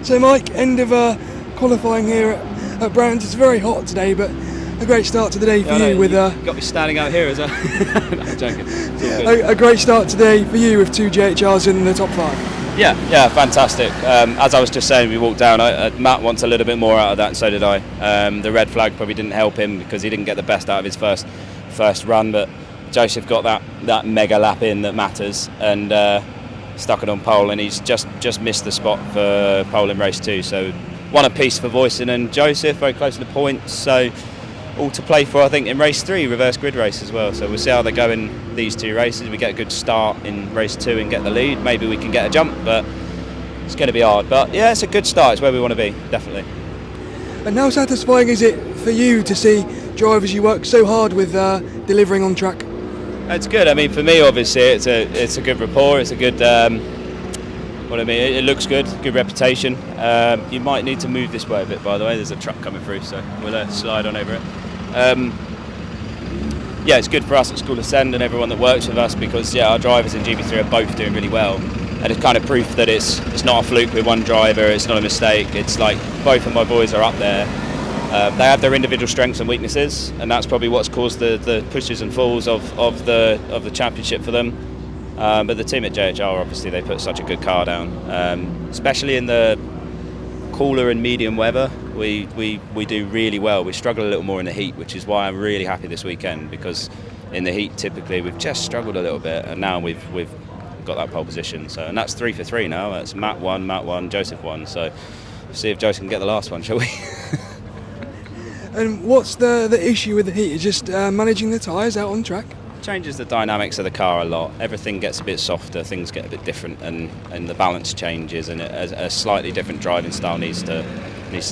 So Mike, end of qualifying here at Brands. It's very hot today, but a great start to the day for you with got me standing out here as well. No, I'm joking. A great start today for you with 2 JHRs in the top 5. Yeah, fantastic. As I was just saying, we walked down. Matt wants a little bit more out of that, and so did I. The red flag probably didn't help him because he didn't get the best out of his first run, but Joseph got that mega lap in that matters, and stuck it on pole, and he's just missed the spot for pole in race 2. So one apiece for Voisin and Joseph, very close to the points. So all to play for, I think, in race 3, reverse grid race as well. So we'll see how they go in these 2 races. We get a good start in race 2 and get the lead. Maybe we can get a jump, but it's going to be hard. But yeah, it's a good start. It's where we want to be, definitely. And how satisfying is it for you to see drivers you work so hard with delivering on track? It's good. I mean, for me, obviously, it's a good rapport. It's a good. It looks good. Good reputation. You might need to move this way a bit. By the way, there's a truck coming through, so we'll slide on over it. Yeah, it's good for us at School Ascend and everyone that works with us, because our drivers in GB3 are both doing really well, and it's kind of proof that it's not a fluke with one driver. It's not a mistake. It's like both of my boys are up there. They have their individual strengths and weaknesses, and that's probably what's caused the pushes and falls of the championship for them. But the team at JHR, obviously, they put such a good car down, especially in the cooler and medium weather. We do really well. We struggle a little more in the heat, which is why I'm really happy this weekend, because in the heat typically we've just struggled a little bit, and now we've got that pole position. So, and that's 3 for 3 now. That's Matt won, Joseph won. So we'll see if Joseph can get the last one, shall we? And what's the issue with the heat? Is just managing the tyres out on track? Changes the dynamics of the car a lot. Everything gets a bit softer, things get a bit different, and the balance changes, and a slightly different driving style needs to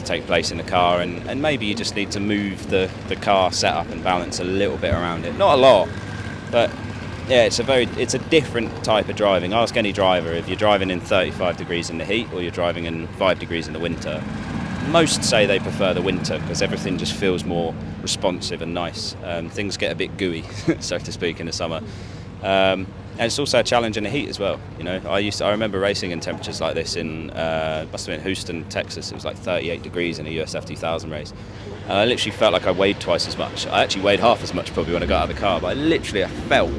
take place in the car, and maybe you just need to move the car setup and balance a little bit around it. Not a lot, but yeah, it's a different type of driving. Ask any driver if you're driving in 35 degrees in the heat or you're driving in 5 degrees in the winter. Most say they prefer the winter because everything just feels more responsive and nice. Things get a bit gooey, so to speak, in the summer. And it's also a challenge in the heat as well. You know, I remember racing in temperatures like this in must have been Houston, Texas. It was like 38 degrees in a USF 2000 race. And I literally felt like I weighed twice as much. I actually weighed half as much probably when I got out of the car, but I felt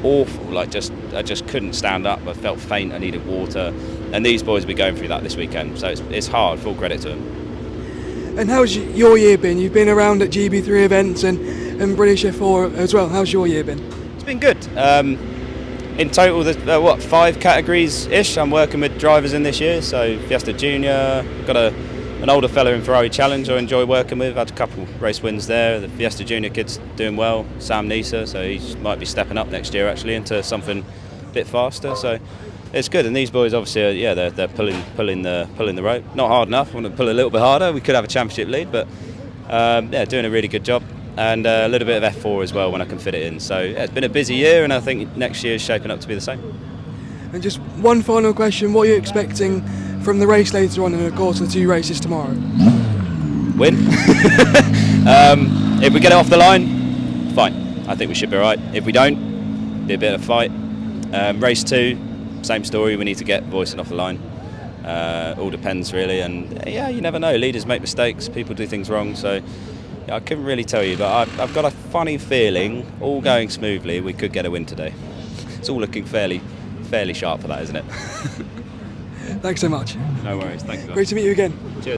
awful. Like I just couldn't stand up. I felt faint. I needed water. And these boys will be going through that this weekend. So it's hard. Full credit to them. And how's your year been? You've been around at GB3 events and British F4 as well. How's your year been? It's been good. In total, there's 5 categories-ish I'm working with drivers in this year. So Fiesta Junior, got an older fella in Ferrari Challenge I enjoy working with. Had a couple race wins there. The Fiesta Junior kid's doing well. Sam Nisa, so he might be stepping up next year actually into something a bit faster. So it's good, and these boys obviously, they're pulling the rope. Not hard enough. I want to pull a little bit harder. We could have a championship lead, but doing a really good job, and a little bit of F4 as well when I can fit it in. So it's been a busy year, and I think next year is shaping up to be the same. And just one final question: what are you expecting from the race later on, and of course the 2 races tomorrow? Win. If we get it off the line, fine. I think we should be right. If we don't, be a bit of a fight. Race 2. Same story, we need to get Voisin off the line. All depends really, and you never know. Leaders make mistakes, people do things wrong, so I couldn't really tell you, but I've got a funny feeling, all going smoothly, we could get a win today. It's all looking fairly sharp for that, isn't it? Thanks so much. No worries, thank you. Great to meet you again.